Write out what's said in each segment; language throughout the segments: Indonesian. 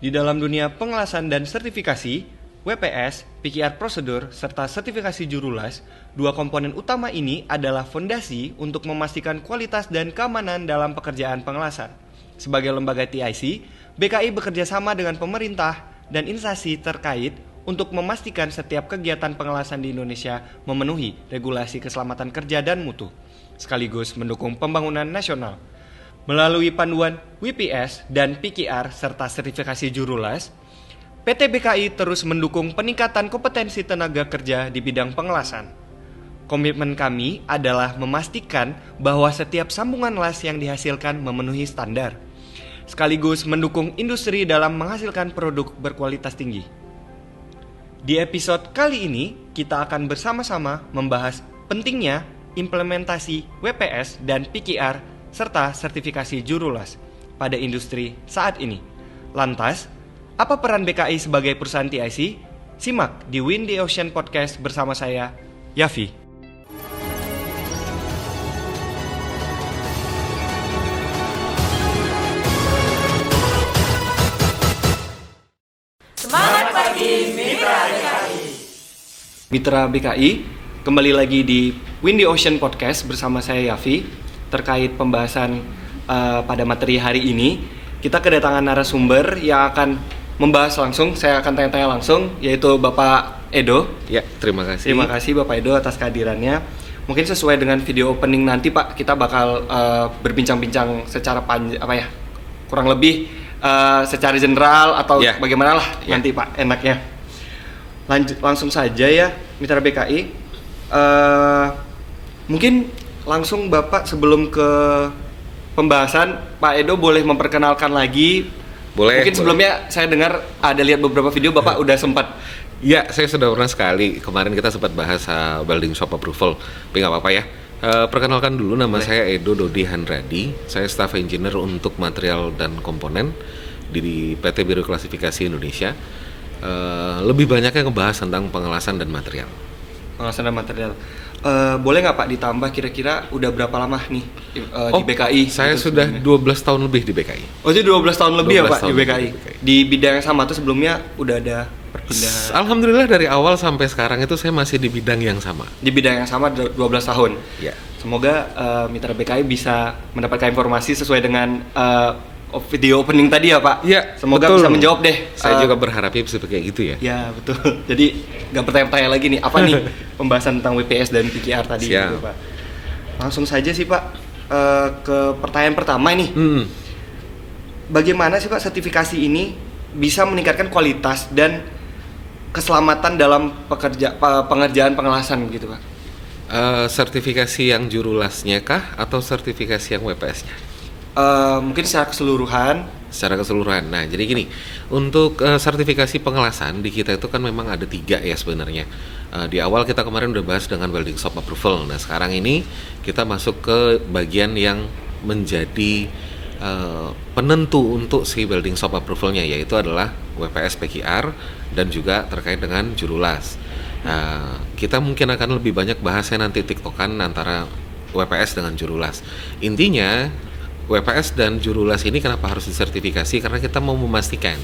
Di dalam dunia pengelasan dan sertifikasi, WPS, PKR prosedur, serta sertifikasi jurulas, dua komponen utama ini adalah fondasi untuk memastikan kualitas dan keamanan dalam pekerjaan pengelasan. Sebagai lembaga TIC, BKI bekerja sama dengan pemerintah dan instansi terkait untuk memastikan setiap kegiatan pengelasan di Indonesia memenuhi regulasi keselamatan kerja dan mutu, sekaligus mendukung pembangunan nasional. Melalui panduan WPS dan PKR serta sertifikasi jurulas, PT BKI terus mendukung peningkatan kompetensi tenaga kerja di bidang pengelasan. Komitmen kami adalah memastikan bahwa setiap sambungan las yang dihasilkan memenuhi standar, sekaligus mendukung industri dalam menghasilkan produk berkualitas tinggi. Di episode kali ini, kita akan bersama-sama membahas pentingnya implementasi WPS dan PKR serta sertifikasi jurulas pada industri saat ini. Lantas, apa peran BKI sebagai perusahaan TIC? Simak di Win the Ocean Podcast bersama saya, Yafi. Semangat pagi Mitra BKI. Mitra BKI, kembali lagi di Win the Ocean Podcast bersama saya, Yafi. Terkait pembahasan pada materi hari ini, kita kedatangan narasumber yang akan membahas langsung. Saya akan tanya-tanya langsung, yaitu Bapak Edo. Ya, terima kasih. Terima kasih Bapak Edo atas kehadirannya. Mungkin sesuai dengan video opening nanti Pak, kita bakal berbincang-bincang secara kurang lebih secara general atau bagaimana lah nanti Pak enaknya. Langsung saja ya, Mitra BKI. Mungkin langsung Bapak sebelum ke pembahasan, Pak Edo boleh memperkenalkan lagi. Boleh. Mungkin sebelumnya saya dengar ada lihat beberapa video Bapak udah sempat. Ya, saya sudah pernah sekali. Kemarin kita sempat bahas welding shop approval. Tapi nggak apa-apa ya. Perkenalkan dulu, nama saya Edo Dodi Handradi. Saya staff engineer untuk material dan komponen di PT Biro Klasifikasi Indonesia. Lebih banyaknya ngebahas tentang pengelasan dan material. Pengelasan dan material. Boleh nggak Pak ditambah kira-kira udah berapa lama nih di BKI? Saya sudah 12 tahun lebih di BKI. Oh, itu 12 tahun lebih ya Pak di BKI? Di BKI. Di bidang yang sama tuh sebelumnya udah ada perpindahan? Alhamdulillah dari awal sampai sekarang itu saya masih di bidang yang sama. Di bidang yang sama 12 tahun? Ya. Semoga Mitra BKI bisa mendapatkan informasi sesuai dengan video opening tadi ya Pak. Iya, semoga betul. Bisa menjawab deh. Saya juga berharapnya bisa kayak gitu ya. Ya betul. Jadi nggak bertanya-tanya lagi nih apa nih pembahasan tentang WPS dan PKR tadi gitu Pak. Langsung saja sih Pak ke pertanyaan pertama ini. Bagaimana sih Pak sertifikasi ini bisa meningkatkan kualitas dan keselamatan dalam pengerjaan pengelasan gitu Pak? Sertifikasi yang jurulasnya kah atau sertifikasi yang WPS-nya? Mungkin secara keseluruhan. Secara keseluruhan. Nah, jadi gini, untuk sertifikasi pengelasan di kita itu kan memang ada 3 ya sebenarnya. Di awal kita kemarin udah bahas dengan welding shop approval. Nah, sekarang ini kita masuk ke bagian yang menjadi penentu untuk si welding shop approval-nya, yaitu adalah WPS PKR dan juga terkait dengan jurulas. Kita mungkin akan lebih banyak bahasnya nanti tiktokan antara WPS dengan jurulas. Intinya WPS dan jurulas ini kenapa harus disertifikasi? Karena kita mau memastikan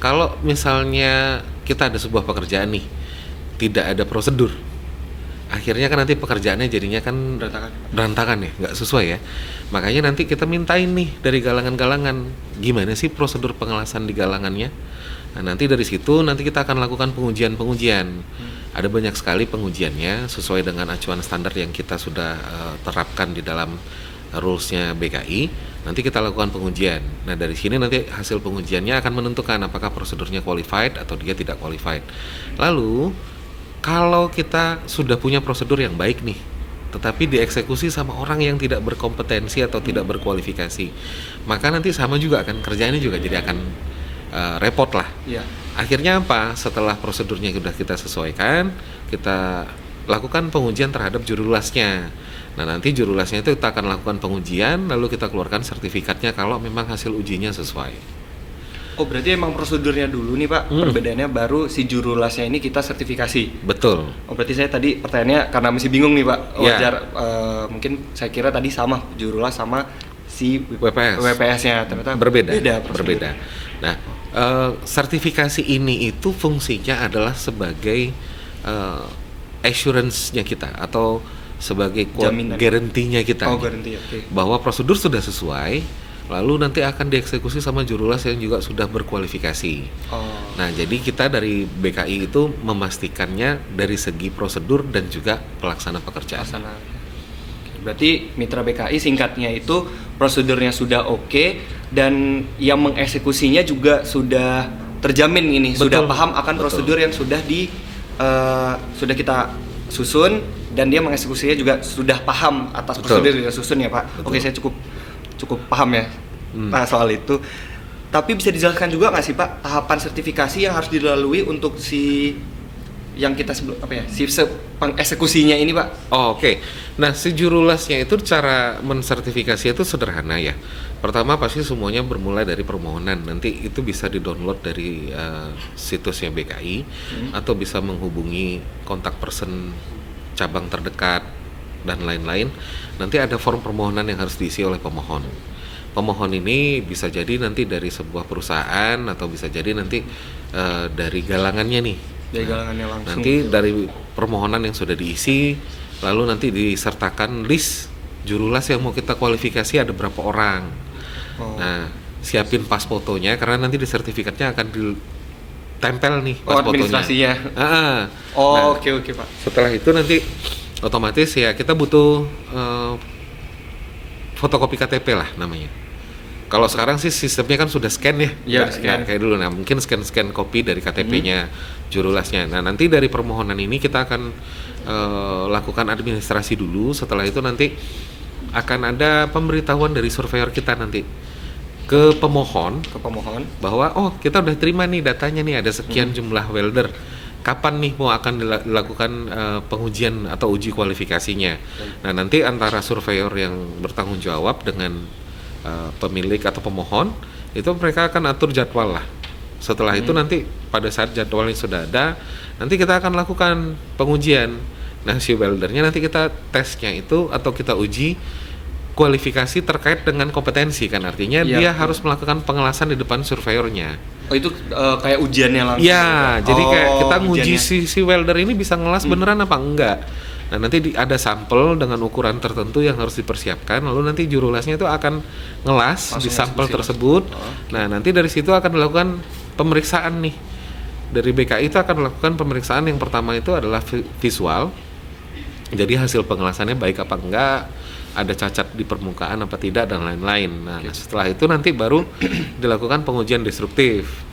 kalau misalnya kita ada sebuah pekerjaan nih, tidak ada prosedur, akhirnya kan nanti pekerjaannya jadinya kan berantakan ya, nggak sesuai ya. Makanya nanti kita mintain nih dari galangan-galangan, gimana sih prosedur pengelasan di galangannya. Nah, nanti dari situ nanti kita akan lakukan pengujian. Ada banyak sekali pengujiannya sesuai dengan acuan standar yang kita sudah terapkan di dalam rules-nya BKI. Nanti kita lakukan pengujian. Nah, dari sini nanti hasil pengujiannya akan menentukan apakah prosedurnya qualified atau dia tidak qualified. Lalu, kalau kita sudah punya prosedur yang baik nih, tetapi dieksekusi sama orang yang tidak berkompetensi atau tidak berkualifikasi, maka nanti sama juga kan, kerjaannya juga jadi akan repot lah. Iya. Akhirnya apa? Setelah prosedurnya sudah kita sesuaikan, kita lakukan pengujian terhadap jurulasnya. Nah, nanti jurulasnya itu kita akan lakukan pengujian, lalu kita keluarkan sertifikatnya kalau memang hasil ujinya sesuai. Oh, berarti emang prosedurnya dulu nih Pak, perbedaannya baru si jurulasnya ini kita sertifikasi. Betul. Oh, berarti saya tadi pertanyaannya karena masih bingung nih Pak, wajar. Ya. Mungkin saya kira tadi sama jurulas sama si WPS. WPS-nya, ternyata berbeda. Beda. Nah, Sertifikasi ini itu fungsinya adalah sebagai assurance-nya kita atau sebagai Jaminan. garantinya kita nih, Garanti, oke. bahwa prosedur sudah sesuai, lalu nanti akan dieksekusi sama jurulas yang juga sudah berkualifikasi. Nah, jadi kita dari BKI itu memastikannya dari segi prosedur dan juga pelaksana pekerjaan. Berarti mitra BKI singkatnya itu prosedurnya sudah oke dan yang mengeksekusinya juga sudah terjamin ini, Betul. sudah paham akan Betul. prosedur yang sudah sudah kita susun dan dia mengeksekusinya juga sudah paham atas Betul. prosedur yang kita susun ya Pak. Betul. Oke, saya cukup paham ya soal itu. Tapi bisa dijelaskan juga nggak sih Pak tahapan sertifikasi yang harus dilalui untuk si yang kita sebut si pengeksekusinya ini Pak? Oke. Nah, si jurulasnya itu cara mensertifikasi itu sederhana ya. Pertama pasti semuanya bermulai dari permohonan. Nanti itu bisa di-download dari situsnya BKI atau bisa menghubungi kontak person cabang terdekat dan lain-lain. Nanti ada form permohonan yang harus diisi oleh pemohon. Pemohon ini bisa jadi nanti dari sebuah perusahaan atau bisa jadi nanti dari galangannya nih. Dari galangannya langsung. Nanti dari permohonan yang sudah diisi, lalu nanti disertakan list jurulas yang mau kita kualifikasi ada berapa orang. Nah, siapin pas fotonya karena nanti di sertifikatnya akan ditempel nih pas fotonya. Administrasinya. Nah, Oke Pak. setelah itu nanti otomatis ya kita butuh fotokopi KTP lah namanya. Kalau sekarang sih sistemnya kan sudah scan ya, Iya, nggak scan. kayak dulu. Nah, mungkin scan kopi dari KTP-nya jurulasnya. Nah, nanti dari permohonan ini kita akan lakukan administrasi dulu. Setelah itu nanti akan ada pemberitahuan dari surveyor kita nanti ke pemohon bahwa kita udah terima nih datanya nih ada sekian jumlah welder. Kapan nih mau akan dilakukan pengujian atau uji kualifikasinya. Nah, nanti antara surveyor yang bertanggung jawab dengan pemilik atau pemohon itu mereka akan atur jadwal lah. Setelah itu nanti pada saat jadwalnya sudah ada, nanti kita akan lakukan pengujian. Nah, si weldernya nanti kita tesnya itu atau kita uji kualifikasi terkait dengan kompetensi kan, artinya dia harus melakukan pengelasan di depan surveyornya. Itu kayak ujiannya langsung. Iya, jadi kayak kita nguji ujiannya. si welder ini bisa ngelas beneran apa enggak. Nah, nanti ada sampel dengan ukuran tertentu yang harus dipersiapkan, lalu nanti jurulasnya itu akan ngelas di sampel tersebut. Nah, nanti dari situ akan dilakukan pemeriksaan nih. Dari BKI itu akan melakukan pemeriksaan yang pertama itu adalah visual. Jadi hasil pengelasannya baik apa enggak, ada cacat di permukaan apa tidak dan lain-lain. Nah, setelah itu nanti baru dilakukan pengujian destruktif.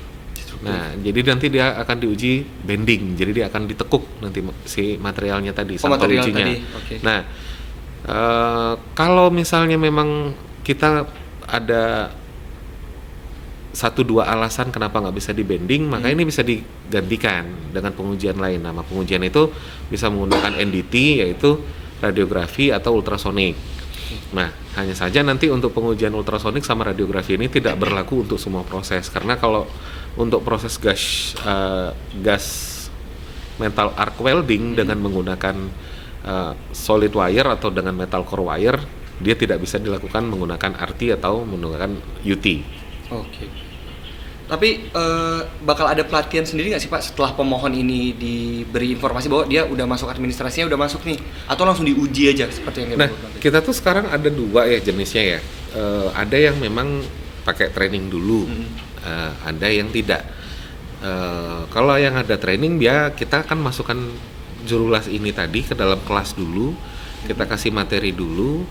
Nah, jadi nanti dia akan diuji bending, jadi dia akan ditekuk nanti si materialnya tadi, sampel ujinya. Okay. Nah, kalau misalnya memang kita ada 1-2 alasan kenapa nggak bisa dibending, maka ini bisa digantikan dengan pengujian lain. Nama pengujian itu bisa menggunakan NDT, yaitu radiografi atau ultrasonik. Nah, hanya saja nanti untuk pengujian ultrasonik sama radiografi ini tidak berlaku untuk semua proses, karena kalau untuk proses gas metal arc welding dengan menggunakan solid wire atau dengan metal core wire, dia tidak bisa dilakukan menggunakan RT atau menggunakan UT. Oke. Tapi bakal ada pelatihan sendiri nggak sih Pak setelah pemohon ini diberi informasi bahwa dia udah masuk administrasinya, udah masuk nih, atau langsung diuji aja seperti yang kita tuh sekarang ada 2 ya jenisnya ya. Ada yang memang pakai training dulu, ada yang tidak. Kalau yang ada training kita akan masukkan jurulas ini tadi ke dalam kelas dulu, kita kasih materi dulu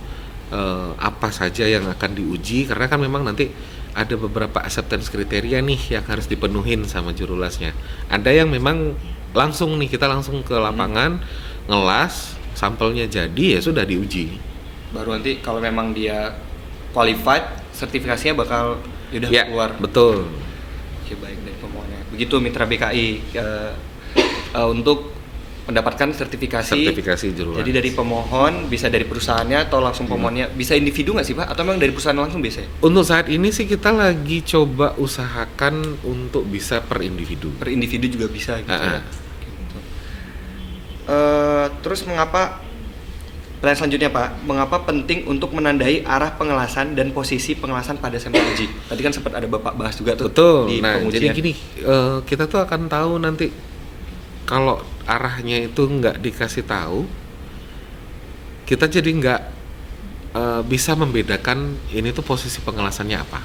apa saja yang akan diuji, karena kan memang nanti ada beberapa acceptance kriteria nih yang harus dipenuhin sama jurulasnya. Ada yang memang langsung nih kita langsung ke lapangan, ngelas, sampelnya jadi ya sudah diuji. Baru nanti kalau memang dia qualified, sertifikasinya bakal keluar. Betul. Oke, baik dari pemohonnya. Begitu mitra BKI untuk mendapatkan sertifikasi jurulas. Jadi dari pemohon, bisa dari perusahaannya atau langsung pemohonnya, bisa individu nggak sih Pak? Atau memang dari perusahaan langsung biasanya? Untuk saat ini sih kita lagi coba usahakan untuk bisa per individu. Per individu juga bisa gitu ya. Terus mengapa Pertanyaan selanjutnya Pak, mengapa penting untuk menandai arah pengelasan dan posisi pengelasan pada sampel uji? Tadi kan sempat ada Bapak bahas juga tuh. Betul. Di Nah, pengujian. jadi gini, kita tuh akan tahu nanti kalau arahnya itu nggak dikasih tahu, kita jadi nggak bisa membedakan ini tuh posisi pengelasannya apa.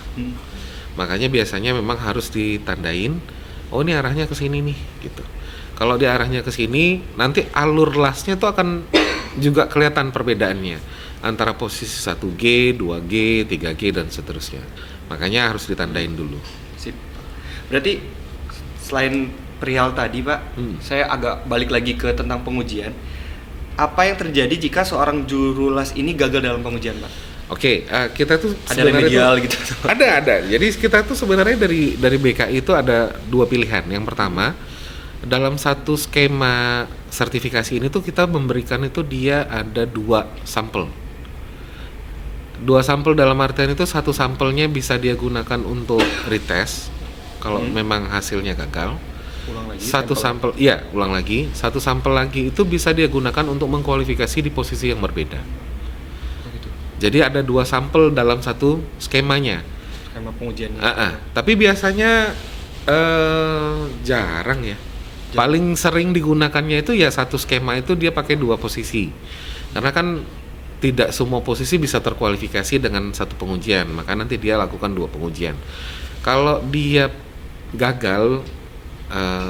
Makanya biasanya memang harus ditandain, oh ini arahnya ke sini nih, gitu. Kalau dia arahnya ke sini, nanti alur lasnya tuh akan juga kelihatan perbedaannya antara posisi 1G, 2G, 3G dan seterusnya. Makanya harus ditandain dulu. Sip. Berarti selain perihal tadi Pak, saya agak balik lagi ke tentang pengujian. Apa yang terjadi jika seorang juru las ini gagal dalam pengujian Pak? Oke, kita tuh Ada remedial gitu. Ada. Jadi kita tuh sebenarnya dari BKI itu ada dua pilihan. Yang pertama, dalam satu skema sertifikasi ini tuh kita memberikan itu dia ada 2 sampel. 2 sampel dalam artian itu satu sampelnya bisa dia gunakan untuk retest kalau memang hasilnya gagal. Ulang lagi. Satu sampel, ulang lagi. Satu sampel lagi itu bisa dia gunakan untuk mengkualifikasi di posisi yang berbeda. Gitu. Jadi ada 2 sampel dalam satu skemanya. Skema pengujiannya. Tapi biasanya jarang ya. Paling sering digunakannya itu ya satu skema itu dia pakai 2 posisi. Karena kan tidak semua posisi bisa terkualifikasi dengan satu pengujian, maka nanti dia lakukan 2 pengujian. Kalau dia gagal,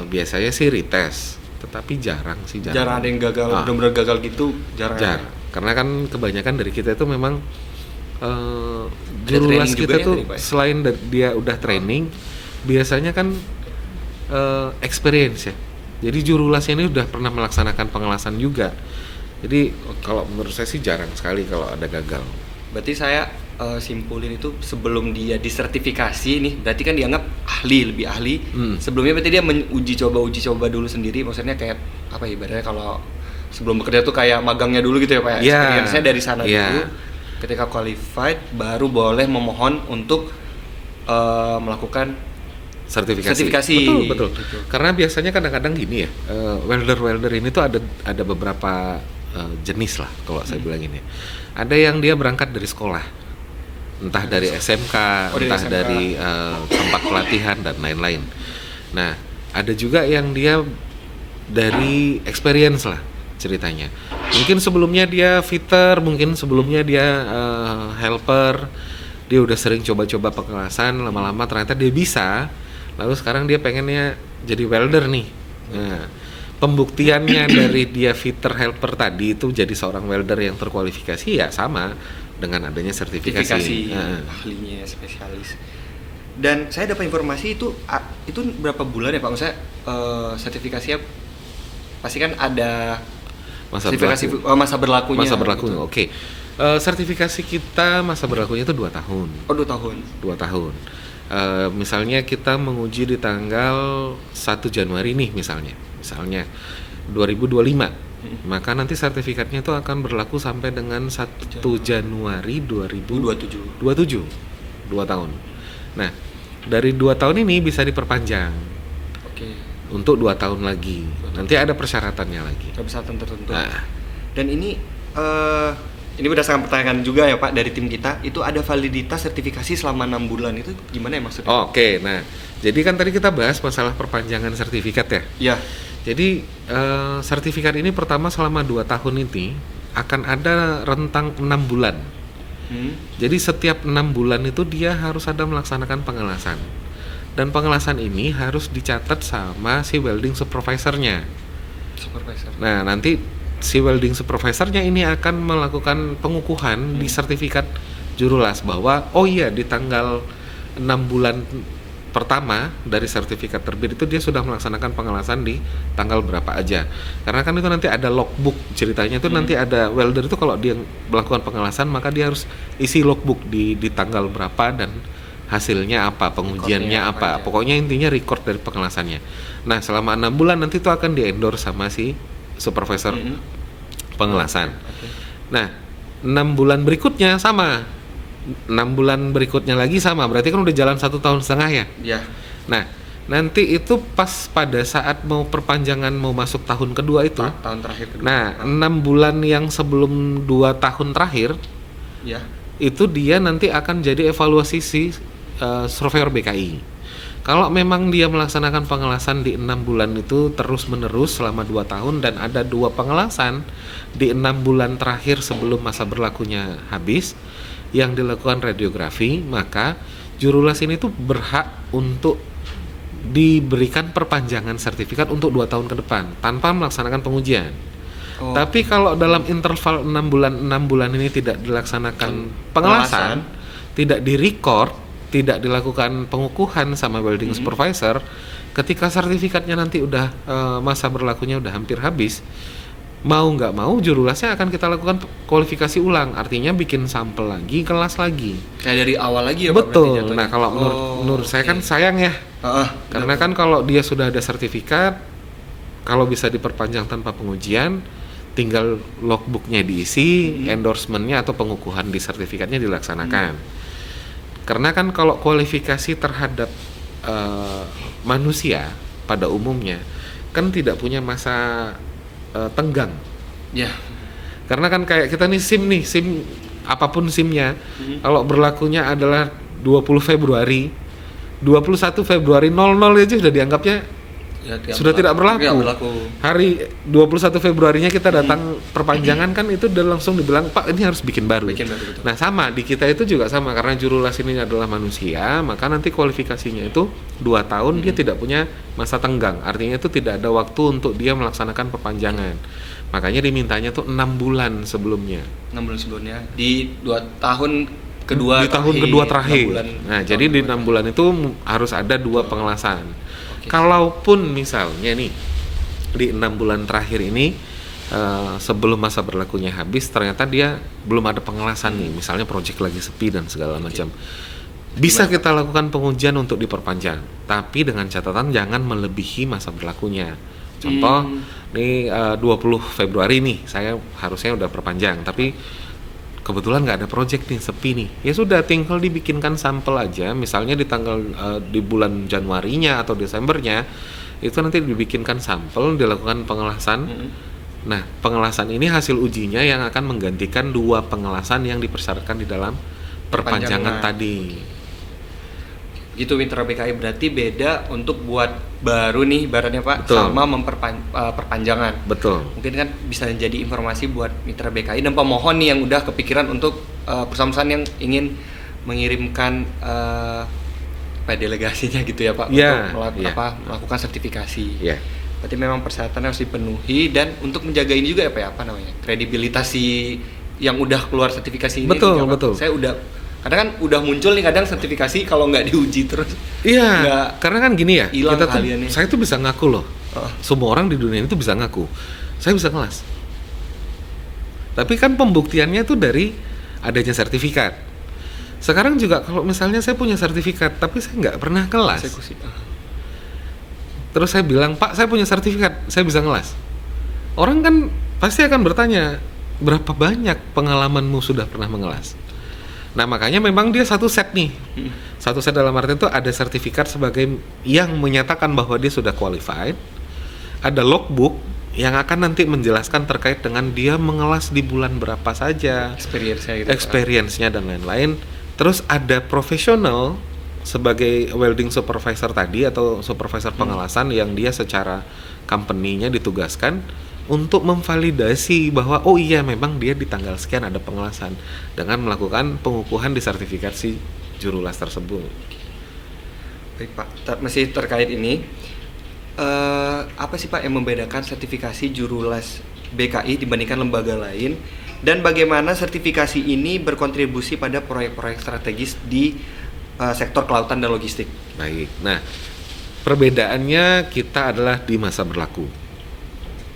biasanya sih retest, tetapi jarang sih. Jarang ada yang gagal, benar-benar gagal gitu, jarang. Karena kan kebanyakan dari kita itu memang juru las kita tuh selain dia udah training, biasanya kan experience ya. Jadi juru lasnya ini udah pernah melaksanakan pengelasan juga. Jadi kalau menurut saya sih jarang sekali kalau ada gagal. Berarti saya simpulin itu sebelum dia disertifikasi nih, berarti kan dianggap lebih ahli. Sebelumnya berarti dia uji coba dulu sendiri, maksudnya kayak apa ya, ibaratnya kalau sebelum bekerja tuh kayak magangnya dulu gitu ya Pak. Experience-nya dari sana dulu. Ketika qualified baru boleh memohon untuk melakukan sertifikasi. Betul. Gitu. Karena biasanya kadang-kadang gini ya, welder ini tuh ada beberapa jenis lah kalau saya bilang ini. Ada yang dia berangkat dari sekolah, entah dari SMK, entah dari tempat pelatihan dan lain-lain. Nah, ada juga yang dia dari experience lah ceritanya. Mungkin sebelumnya dia fitter, mungkin sebelumnya dia helper, dia udah sering coba-coba pengelasan, lama-lama ternyata dia bisa. Lalu sekarang dia pengennya jadi welder nih. Nah, pembuktiannya dari dia fitter helper tadi itu jadi seorang welder yang terkualifikasi ya sama dengan adanya sertifikasi. Ahlinya spesialis. Dan saya dapat informasi itu berapa bulan ya Pak? Maksudnya sertifikasinya pasti kan ada masa berlakunya. Masa berlakunya. Gitu. Oke. Sertifikasi kita masa berlakunya itu 2 tahun. Oh, 2 tahun. 2 tahun. Misalnya kita menguji di tanggal 1 Januari nih misalnya 2025, maka nanti sertifikatnya itu akan berlaku sampai dengan 1 Januari 2027, 2 tahun. Nah, dari 2 tahun ini bisa diperpanjang untuk 2 tahun lagi. Nanti ada persyaratannya lagi. Persyaratan tertentu. Nah. Dan ini berdasarkan pertanyaan juga ya Pak dari tim kita, itu ada validitas sertifikasi selama 6 bulan, itu gimana ya maksudnya? Oke, nah jadi kan tadi kita bahas masalah perpanjangan sertifikat ya? Iya. Jadi sertifikat ini pertama selama 2 tahun ini akan ada rentang 6 bulan. Jadi setiap 6 bulan itu dia harus ada melaksanakan pengelasan. Dan pengelasan ini harus dicatat sama si welding supervisornya. Nah nanti si welding supervisornya ini akan melakukan pengukuhan di sertifikat juru las bahwa di tanggal 6 bulan pertama dari sertifikat terbit itu dia sudah melaksanakan pengelasan di tanggal berapa aja. Karena kan itu nanti ada logbook ceritanya itu nanti ada welder itu kalau dia melakukan pengelasan maka dia harus isi logbook di tanggal berapa dan hasilnya apa, pengujiannya apa. Pokoknya intinya record dari pengelasannya. Nah, selama 6 bulan nanti itu akan di-endorse sama si supervisor pengelasan. Nah, 6 bulan berikutnya sama. 6 bulan berikutnya lagi sama. Berarti kan udah jalan 1,5 tahun ya. Iya. Nah, nanti itu pas pada saat mau perpanjangan mau masuk tahun kedua itu. Tahun terakhir kedua. Nah, 6 bulan yang sebelum 2 tahun terakhir, Ya. itu dia nanti akan jadi evaluasi si surveyor BKI. Kalau memang dia melaksanakan pengelasan di 6 bulan itu terus menerus selama 2 tahun dan ada 2 pengelasan di 6 bulan terakhir sebelum masa berlakunya habis yang dilakukan radiografi, maka jurulas ini tuh berhak untuk diberikan perpanjangan sertifikat untuk 2 tahun ke depan tanpa melaksanakan pengujian. Tapi kalau dalam interval 6 bulan ini tidak dilaksanakan pengelasan, tidak direcord, tidak dilakukan pengukuhan sama welding supervisor, ketika sertifikatnya nanti udah masa berlakunya udah hampir habis, mau nggak mau jurulasnya akan kita lakukan kualifikasi ulang, artinya bikin sampel lagi, kelas lagi. Kayak dari awal lagi ya Pak? Betul. Nah kalau menurut saya kan sayang ya, karena kan kalau dia sudah ada sertifikat, kalau bisa diperpanjang tanpa pengujian, tinggal logbooknya diisi, endorsementnya atau pengukuhan di sertifikatnya dilaksanakan. Karena kan kalau kualifikasi terhadap manusia pada umumnya kan tidak punya masa tenggang. Ya. Karena kan kayak kita nih SIM apapun SIM-nya, kalau berlakunya adalah 20 Februari, 21 Februari 00 aja sudah dianggapnya sudah tidak berlaku. Hari 21 Februarinya kita datang perpanjangan kan itu udah langsung dibilang Pak ini harus bikin baru. Betul. Nah sama di kita itu juga sama, karena jurulas ini adalah manusia, maka nanti kualifikasinya itu 2 tahun dia tidak punya masa tenggang, artinya itu tidak ada waktu untuk dia melaksanakan perpanjangan. Makanya dimintanya tuh 6 bulan sebelumnya. 6 bulan sebelumnya di 2 tahun kedua. Di tahun kedua terakhir. Nah, jadi di 6 bulan itu harus ada 2 pengelasan. Kalaupun misalnya nih di 6 bulan terakhir ini sebelum masa berlakunya habis ternyata dia belum ada pengelasan nih, misalnya proyek lagi sepi dan segala macam, bisa kita lakukan pengujian untuk diperpanjang, tapi dengan catatan jangan melebihi masa berlakunya. Contoh nih 20 Februari nih saya harusnya udah perpanjang, tapi kebetulan nggak ada project nih, sepi nih, ya sudah tinggal dibikinkan sampel aja, misalnya di tanggal di bulan Januarinya atau Desembernya itu nanti dibikinkan sampel, dilakukan pengelasan. Nah pengelasan ini hasil ujinya yang akan menggantikan 2 pengelasan yang dipersyaratkan di dalam perpanjangan tadi. Gitu Mitra BKI, berarti beda untuk buat baru nih ibaratnya Pak. Betul. Sama perpanjangan. Betul. Mungkin kan bisa jadi informasi buat Mitra BKI dan pemohon nih yang udah kepikiran untuk perusahaan-perusahaan yang ingin mengirimkan delegasinya gitu ya Pak, untuk melakukan sertifikasi. Berarti memang persyaratannya harus dipenuhi, dan untuk menjaga ini juga ya Pak ya, apa namanya, kredibilitas si yang udah keluar sertifikasi ini. Betul. Saya udah kadang kan udah muncul nih kadang sertifikasi kalau nggak diuji terus. Iya. Karena kan gini ya, kita tuh, saya tuh bisa ngaku loh. Semua orang di dunia ini tuh bisa ngaku, saya bisa kelas. Tapi kan pembuktiannya tuh dari adanya sertifikat. Sekarang juga kalau misalnya saya punya sertifikat, tapi saya nggak pernah kelas. Terus saya bilang, Pak saya punya sertifikat, saya bisa ngelas. Orang kan pasti akan bertanya, berapa banyak pengalamanmu sudah pernah mengelas? Nah makanya memang dia satu set nih, satu set dalam arti itu ada sertifikat sebagai yang menyatakan bahwa dia sudah qualified, ada logbook yang akan nanti menjelaskan terkait dengan dia mengelas di bulan berapa saja, experience-nya dan lain-lain. Terus ada profesional sebagai welding supervisor tadi atau supervisor pengelasan yang dia secara company-nya ditugaskan untuk memvalidasi bahwa oh iya memang dia di tanggal sekian ada pengelasan dengan melakukan pengukuhan di sertifikasi jurulas tersebut. Baik Pak, masih terkait ini, apa sih Pak yang membedakan sertifikasi jurulas BKI dibandingkan lembaga lain, dan bagaimana sertifikasi ini berkontribusi pada proyek-proyek strategis di sektor kelautan dan logistik? Baik, nah perbedaannya kita adalah di masa berlaku.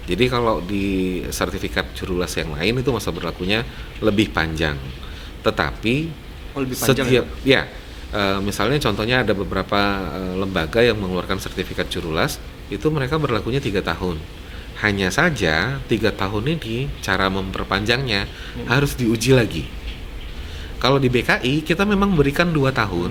Jadi kalau di sertifikat jurulas yang lain itu masa berlakunya lebih panjang, tetapi lebih panjang misalnya contohnya ada beberapa lembaga yang mengeluarkan sertifikat jurulas itu mereka berlakunya 3 tahun. Hanya saja 3 tahun ini cara memperpanjangnya harus diuji lagi. Kalau di BKI kita memang berikan 2 tahun,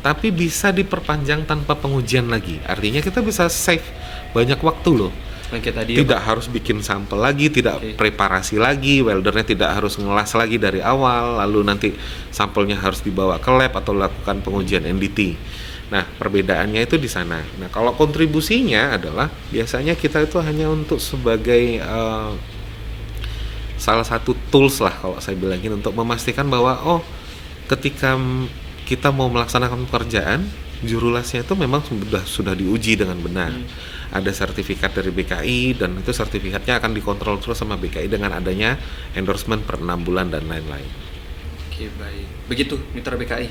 tapi bisa diperpanjang tanpa pengujian lagi. Artinya kita bisa save banyak waktu loh. Tidak harus bikin sampel lagi, tidak preparasi lagi, weldernya tidak harus ngelas lagi dari awal, lalu nanti sampelnya harus dibawa ke lab atau lakukan pengujian NDT. Nah, perbedaannya itu di sana. Nah, kalau kontribusinya adalah biasanya kita itu hanya untuk sebagai salah satu tools lah kalau saya bilangin, untuk memastikan bahwa ketika kita mau melaksanakan pekerjaan, juru lasnya itu memang sudah diuji dengan benar. Ada sertifikat dari BKI dan itu sertifikatnya akan dikontrol terus sama BKI dengan adanya endorsement per 6 bulan dan lain-lain. Oke, baik. Begitu mitra BKI.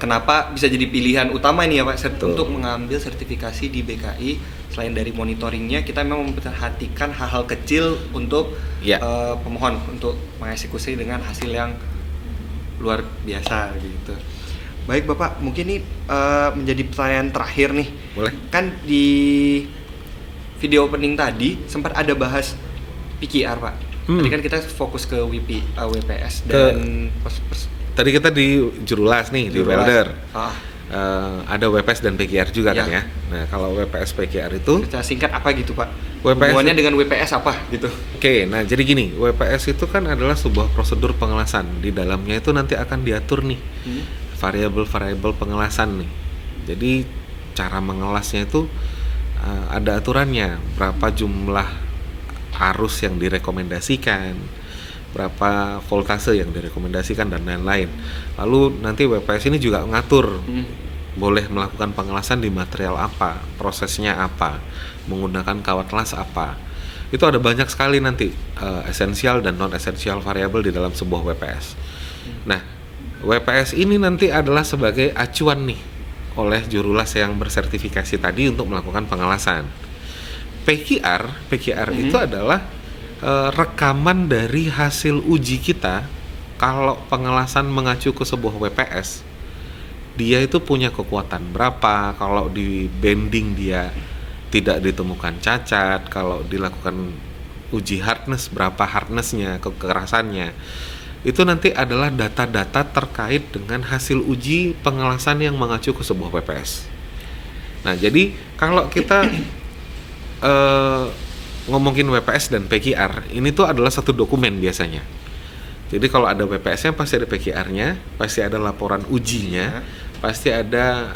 Kenapa bisa jadi pilihan utama ini ya Pak untuk mengambil sertifikasi di BKI? Selain dari monitoringnya, kita memang memperhatikan hal-hal kecil untuk pemohon untuk mengeksekusi dengan hasil yang luar biasa gitu. Baik Bapak, mungkin ini menjadi pertanyaan terakhir nih. Boleh. Kan di video opening tadi sempat ada bahas PQR Pak. Tadi kan kita fokus ke WPS dan tadi kita di jurulas nih, di welder. Ada WPS dan PQR juga kan ya. Nah, kalau WPS PQR itu secara singkat apa gitu Pak? WPS hubungannya dengan WPS apa gitu? Oke, nah jadi gini, WPS itu kan adalah sebuah prosedur pengelasan. Di dalamnya itu nanti akan diatur nih variabel-variabel pengelasan nih. Jadi cara mengelasnya itu ada aturannya, berapa jumlah arus yang direkomendasikan, berapa voltase yang direkomendasikan dan lain-lain. Lalu nanti WPS ini juga ngatur boleh melakukan pengelasan di material apa, prosesnya apa, menggunakan kawat las apa. Itu ada banyak sekali nanti esensial dan non esensial variabel di dalam sebuah WPS. Nah, WPS ini nanti adalah sebagai acuan nih oleh jurulas yang bersertifikasi tadi untuk melakukan pengelasan. PQR itu adalah rekaman dari hasil uji kita. Kalau pengelasan mengacu ke sebuah WPS, dia itu punya kekuatan berapa, kalau di bending dia tidak ditemukan cacat, kalau dilakukan uji hardness berapa hardnessnya, kekerasannya. Itu nanti adalah data-data terkait dengan hasil uji pengelasan yang mengacu ke sebuah WPS. Nah, jadi kalau kita ngomongin WPS dan PQR, ini tuh adalah satu dokumen biasanya. Jadi kalau ada WPS-nya pasti ada PQR-nya, pasti ada laporan ujinya, pasti ada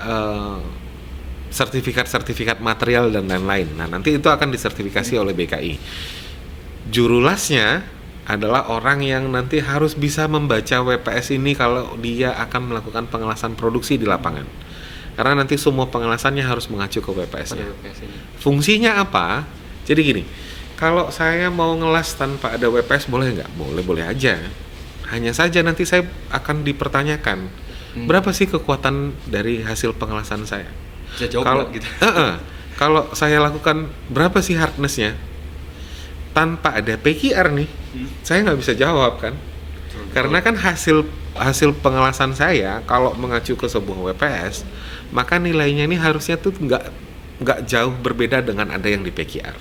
sertifikat-sertifikat material dan lain-lain. Nah, nanti itu akan disertifikasi oleh BKI. Jurulasnya adalah orang yang nanti harus bisa membaca WPS ini kalau dia akan melakukan pengelasan produksi di lapangan. Karena nanti semua pengelasannya harus mengacu ke WPS-nya. Fungsinya apa? Jadi gini, kalau saya mau ngelas tanpa ada WPS boleh nggak? Boleh aja. Hanya saja nanti saya akan dipertanyakan, berapa sih kekuatan dari hasil pengelasan saya? Bisa jawab gitu. Kalau saya lakukan, berapa sih hardness-nya? Tanpa ada PQR nih, saya nggak bisa jawab kan, karena kan hasil pengelasan saya kalau mengacu ke sebuah WPS, maka nilainya ini harusnya tuh nggak jauh berbeda dengan ada yang di PQR.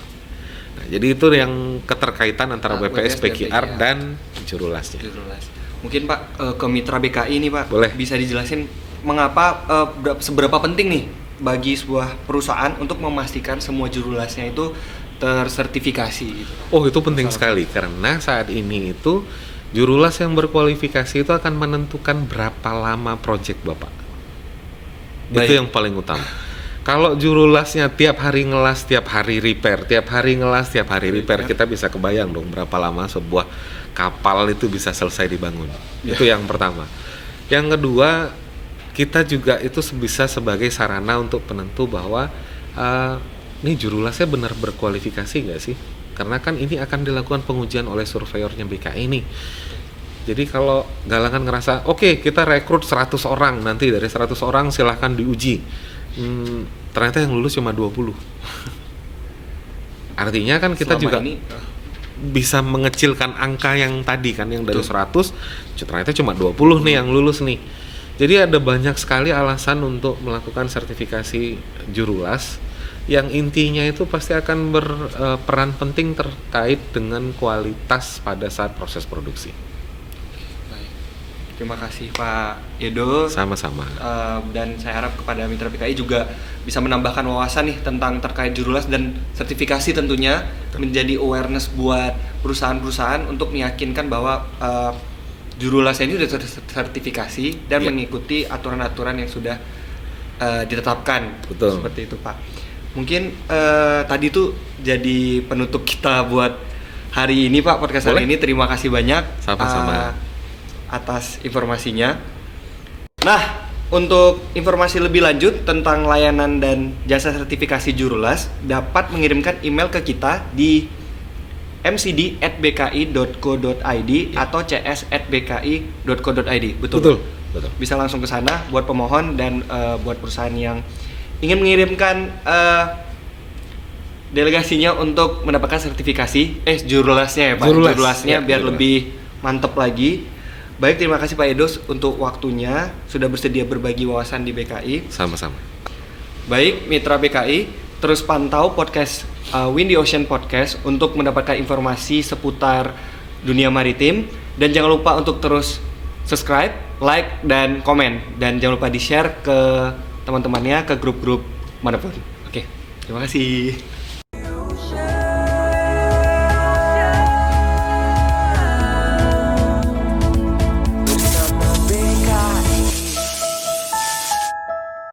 Nah, jadi itu yang keterkaitan antara WPS, PQR dan jurulasnya. Mungkin Pak ke mitra BKI ini Pak, boleh bisa dijelasin mengapa seberapa penting nih bagi sebuah perusahaan untuk memastikan semua jurulasnya itu tersertifikasi gitu. Oh, itu penting sekali karena saat ini itu jurulas yang berkualifikasi itu akan menentukan berapa lama proyek Bapak. Itu yang paling utama. Kalau jurulasnya tiap hari ngelas, tiap hari repair, tiap hari ngelas, tiap hari repair, kita bisa kebayang dong berapa lama sebuah kapal itu bisa selesai dibangun. Itu yang pertama. Yang kedua, kita juga itu bisa sebagai sarana untuk penentu bahwa ini jurulasnya benar berkualifikasi nggak sih? Karena kan ini akan dilakukan pengujian oleh surveyornya BKI ini. Jadi kalau galangan ngerasa, oke, kita rekrut 100 orang, nanti dari 100 orang silahkan diuji. Ternyata yang lulus cuma 20. Artinya kan kita juga bisa mengecilkan angka yang tadi kan, yang dari 100 ternyata cuma 20 nih yang lulus nih. Jadi ada banyak sekali alasan untuk melakukan sertifikasi jurulas, yang intinya itu pasti akan berperan penting terkait dengan kualitas pada saat proses produksi. Terima kasih Pak Edo. Sama-sama. Dan saya harap kepada Mitra PKI juga bisa menambahkan wawasan nih tentang terkait jurulas dan sertifikasi tentunya. Menjadi awareness buat perusahaan-perusahaan untuk meyakinkan bahwa jurulas ini sudah sertifikasi dan mengikuti aturan-aturan yang sudah ditetapkan. Betul. Seperti itu Pak. Mungkin tadi tuh jadi penutup kita buat hari ini Pak, podcast hari ini. Terima kasih banyak. Sama-sama. Atas informasinya. Nah, untuk informasi lebih lanjut tentang layanan dan jasa sertifikasi jurulas dapat mengirimkan email ke kita di mcd@bki.co.id atau cs@bki.co.id. Betul. Bisa langsung ke sana buat pemohon dan buat perusahaan yang ingin mengirimkan delegasinya untuk mendapatkan sertifikasi jurulasnya ya Pak. Jurulasnya biar lebih mantep lagi. Baik, terima kasih Pak Edo untuk waktunya, sudah bersedia berbagi wawasan di BKI. Sama-sama. Baik, Mitra BKI, terus pantau podcast Windy Ocean Podcast untuk mendapatkan informasi seputar dunia maritim. Dan jangan lupa untuk terus subscribe, like, dan komen. Dan jangan lupa di-share ke teman-temannya, ke grup-grup manapun. Oke, terima kasih.